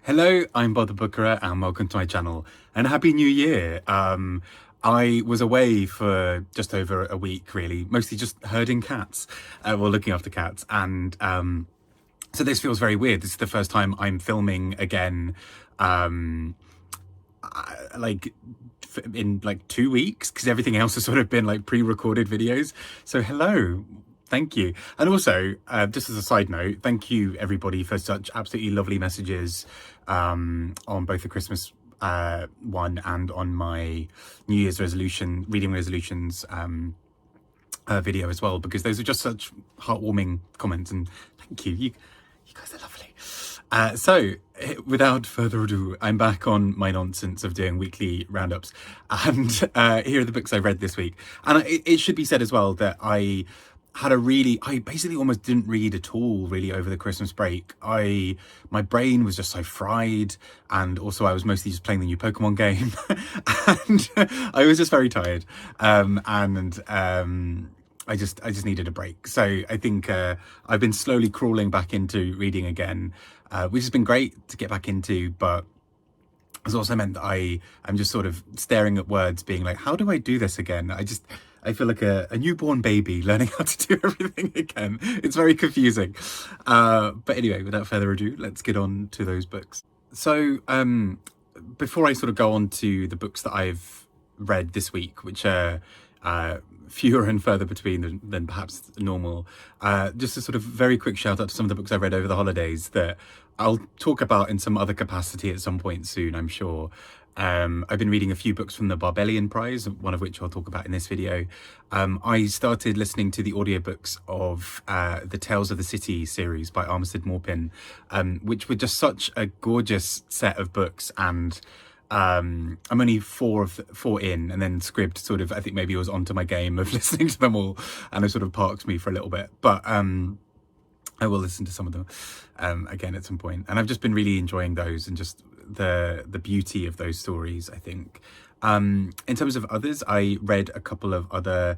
Hello, I'm Bob the Bookerer and welcome to my channel and Happy New Year. I was away for just over a week really, mostly just herding cats, well looking after cats, and so this feels very weird. This is the first time I'm filming again, like in like 2 weeks, because everything else has sort of been like pre-recorded videos. So hello. Thank you. And also, just as a side note, thank you everybody for such absolutely lovely messages on both the Christmas one and on my New Year's resolution, reading resolutions video as well, because those are just such heartwarming comments, and thank you. You guys are lovely. So, without further ado, I'm back on my nonsense of doing weekly roundups, and here are the books I read this week. And it should be said as well that I basically almost didn't read at all really over the Christmas break. My brain was just so fried, and also I was mostly just playing the new Pokemon game and I was just very tired, I just needed a break. So I think I've been slowly crawling back into reading again, which has been great to get back into, but it's also meant that I'm just sort of staring at words being like, how do I do this again? I feel like a newborn baby learning how to do everything again. It's very confusing. But anyway, without further ado, let's get on to those books. So before I sort of go on to the books that I've read this week, which are fewer and further between than perhaps normal, just a sort of very quick shout out to some of the books I read over the holidays that I'll talk about in some other capacity at some point soon, I'm sure. I've been reading a few books from the Barbellion Prize, one of which I'll talk about in this video. I started listening to the audiobooks of the Tales of the City series by Armistead Maupin, which were just such a gorgeous set of books, and I'm only four in, and then Scribd sort of, I think maybe was onto my game of listening to them all, and it sort of parked me for a little bit, but I will listen to some of them again at some point. And I've just been really enjoying those, and just the beauty of those stories, I think. In terms of others, I read a couple of other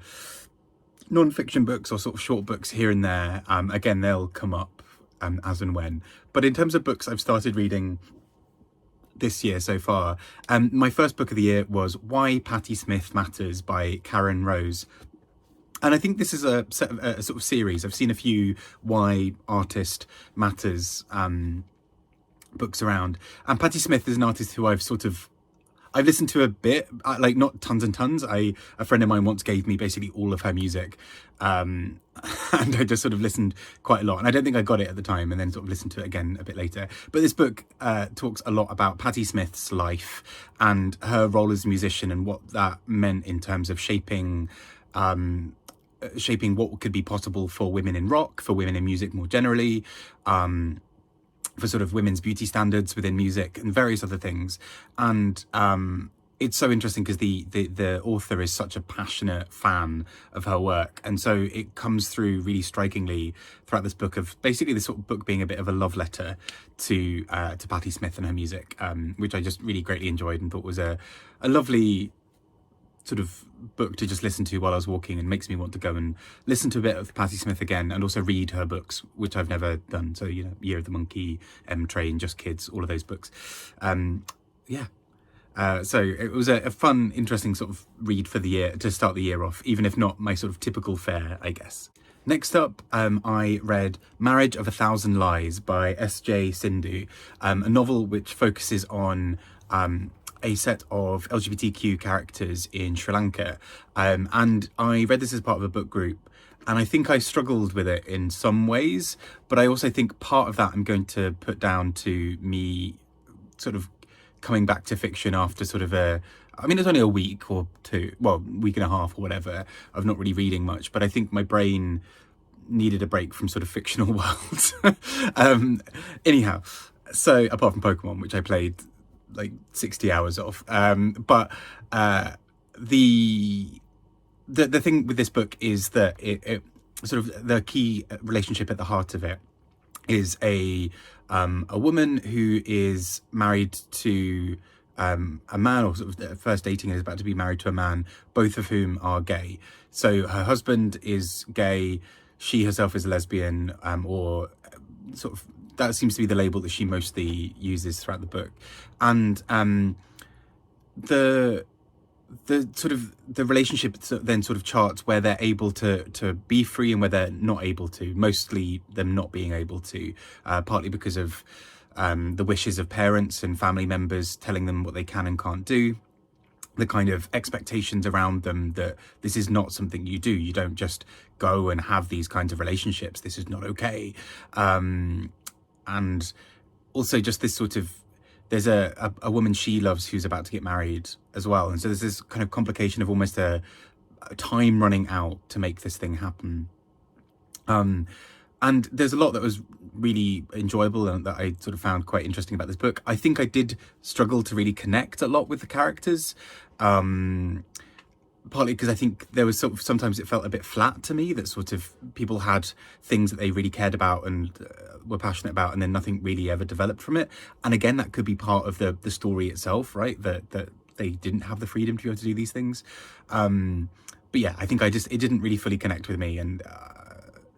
non-fiction books or sort of short books here and there. Again, they'll come up as and when. But in terms of books I've started reading this year so far, my first book of the year was Why Patti Smith Matters by Caryn Rose. And I think this is a sort of series. I've seen a few Why Artist Matters books around, and Patti Smith is an artist who I've listened to a bit, like not tons and tons. A friend of mine once gave me basically all of her music, and I just sort of listened quite a lot, and I don't think I got it at the time, and then sort of listened to it again a bit later. But this book talks a lot about Patti Smith's life and her role as a musician, and what that meant in terms of shaping what could be possible for women in rock, for women in music more generally, for sort of women's beauty standards within music and various other things. And it's so interesting because the author is such a passionate fan of her work, and so it comes through really strikingly throughout this book, of basically this sort of book being a bit of a love letter to Patti Smith and her music, which I just really greatly enjoyed and thought was a lovely sort of book to just listen to while I was walking, and makes me want to go and listen to a bit of Patti Smith again, and also read her books, which I've never done. So, you know, Year of the Monkey, Train, Just Kids, all of those books. Yeah. So it was a fun, interesting sort of read for the year, to start the year off, even if not my sort of typical fare, I guess. Next up, I read Marriage of a Thousand Lies by S.J. Sindu, a novel which focuses on a set of LGBTQ characters in Sri Lanka, and I read this as part of a book group, and I think I struggled with it in some ways, but I also think part of that I'm going to put down to me sort of coming back to fiction after sort of it's only a week or two, well, week and a half or whatever, of not really reading much, but I think my brain needed a break from sort of fictional worlds. Anyhow, so apart from Pokemon, which I played like 60 hours of, but the thing with this book is that it sort of, the key relationship at the heart of it is a woman who is married to a man, or sort of first dating and is about to be married to a man, both of whom are gay. So her husband is gay, she herself is a lesbian, or sort of that seems to be the label that she mostly uses throughout the book. And the sort of the relationship then sort of charts where they're able to be free and where they're not able to, mostly them not being able to, partly because of the wishes of parents and family members telling them what they can and can't do, the kind of expectations around them that this is not something you do. You don't just go and have these kinds of relationships. This is not okay. And also just this sort of, there's a woman she loves who's about to get married as well. And so there's this kind of complication of almost a time running out to make this thing happen. And there's a lot that was really enjoyable and that I sort of found quite interesting about this book. I think I did struggle to really connect a lot with the characters, partly because I think there was sort of, sometimes it felt a bit flat to me, that sort of people had things that they really cared about and were passionate about, and then nothing really ever developed from it. And again, that could be part of the story itself, right? That they didn't have the freedom to be able to do these things. But yeah, I think it didn't really fully connect with me, and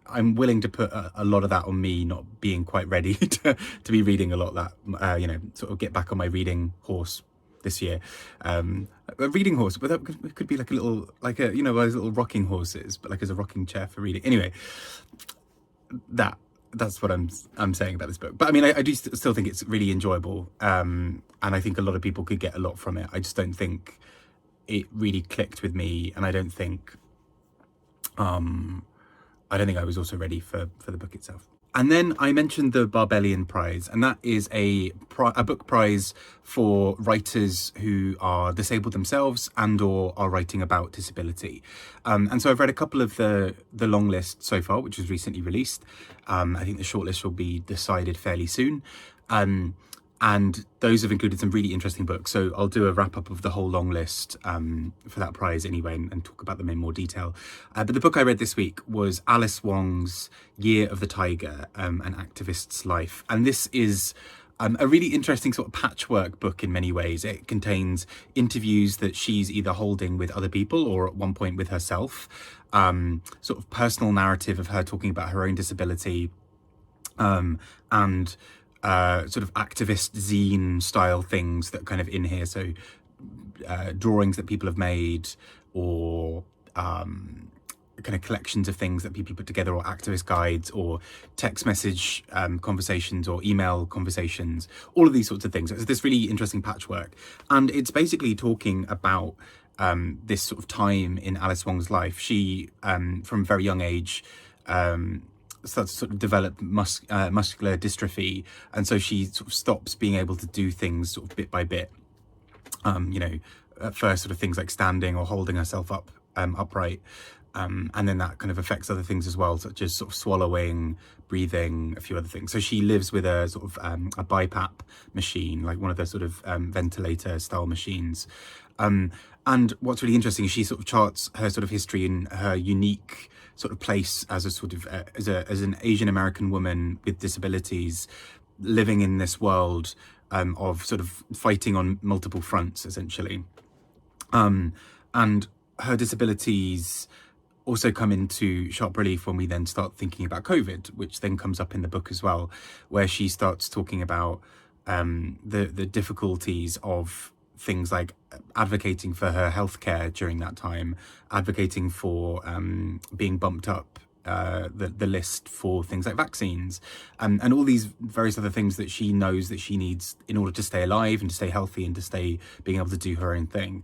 I'm willing to put a lot of that on me not being quite ready to be reading a lot of that, sort of get back on my reading horse this year. A reading horse, but that could be like a little, like a, those little rocking horses, but like as a rocking chair for reading. Anyway, that's what I'm saying about this book. But I mean, I do still think it's really enjoyable. And I think a lot of people could get a lot from it. I just don't think it really clicked with me. And I don't think I was also ready for the book itself. And then I mentioned the Barbellion Prize, and that is a book prize for writers who are disabled themselves and or are writing about disability. And so I've read a couple of the long list so far, which was recently released. I think the shortlist will be decided fairly soon. And those have included some really interesting books. So I'll do a wrap up of the whole long list for that prize anyway, and talk about them in more detail. But the book I read this week was Alice Wong's Year of the Tiger, An Activist's Life. And this is a really interesting sort of patchwork book in many ways. It contains interviews that she's either holding with other people or at one point with herself, sort of personal narrative of her talking about her own disability, and sort of activist zine style things that kind of in here. So drawings that people have made, or kind of collections of things that people put together, or activist guides, or text message conversations, or email conversations, all of these sorts of things. It's this really interesting patchwork. And it's basically talking about this sort of time in Alice Wong's life. She, from a very young age, starts to sort of develop muscular dystrophy, and so she sort of stops being able to do things sort of bit by bit. At first, sort of things like standing or holding herself up upright, and then that kind of affects other things as well, such as sort of swallowing, breathing, a few other things. So she lives with a sort of a BiPAP machine, like one of the sort of ventilator style machines. And what's really interesting is she sort of charts her sort of history in her unique sort of place as a sort of as an Asian American woman with disabilities, living in this world of sort of fighting on multiple fronts, essentially. And her disabilities also come into sharp relief when we then start thinking about COVID, which then comes up in the book as well, where she starts talking about the difficulties of things like advocating for her healthcare during that time, advocating for being bumped up the list for things like vaccines, and all these various other things that she knows that she needs in order to stay alive and to stay healthy and to stay being able to do her own thing.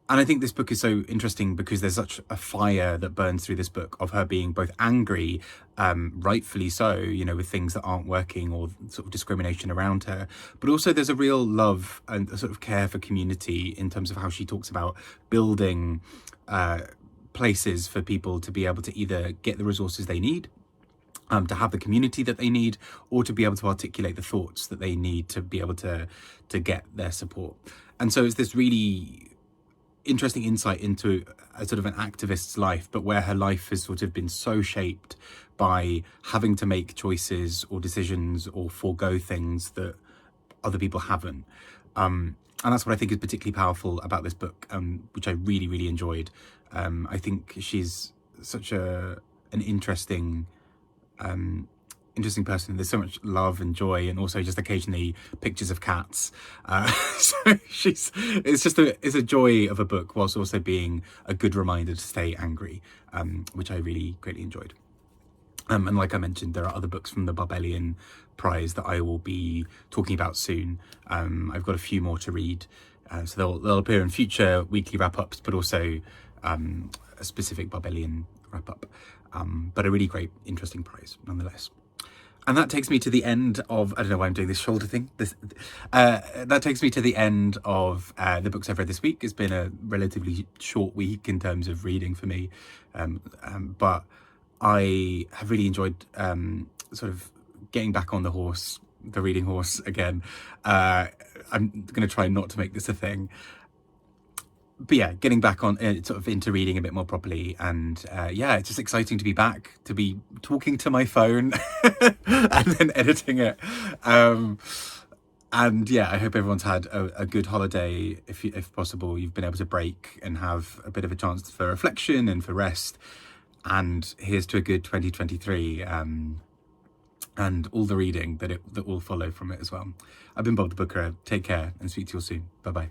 And I think this book is so interesting because there's such a fire that burns through this book of her being both angry, rightfully so, with things that aren't working or sort of discrimination around her. But also there's a real love and a sort of care for community in terms of how she talks about building places for people to be able to either get the resources they need, to have the community that they need, or to be able to articulate the thoughts that they need to be able to get their support. And so it's this really interesting insight into a sort of an activist's life, but where her life has sort of been so shaped by having to make choices or decisions or forego things that other people haven't. And that's what I think is particularly powerful about this book, which I really, really enjoyed. I think she's such an interesting interesting person. There's so much love and joy, and also just occasionally pictures of cats. So it's a joy of a book, whilst also being a good reminder to stay angry, which I really greatly enjoyed. And like I mentioned, there are other books from the Barbellion Prize that I will be talking about soon. I've got a few more to read, so they'll appear in future weekly wrap-ups, but also a specific Barbellion wrap-up. But a really great, interesting prize nonetheless. And that takes me to the end of, I don't know why I'm doing this shoulder thing. That takes me to the end of the books I've read this week. It's been a relatively short week in terms of reading for me, but I have really enjoyed sort of getting back on the reading horse again. I'm going to try not to make this a thing. But yeah, getting back on sort of into reading a bit more properly, and yeah, it's just exciting to be back, to be talking to my phone and then editing it. And yeah, I hope everyone's had a good holiday. If possible, you've been able to break and have a bit of a chance for reflection and for rest. And here's to a good 2023, and all the reading that will follow from it as well. I've been Bob the Booker. Take care and speak to you all soon. Bye bye.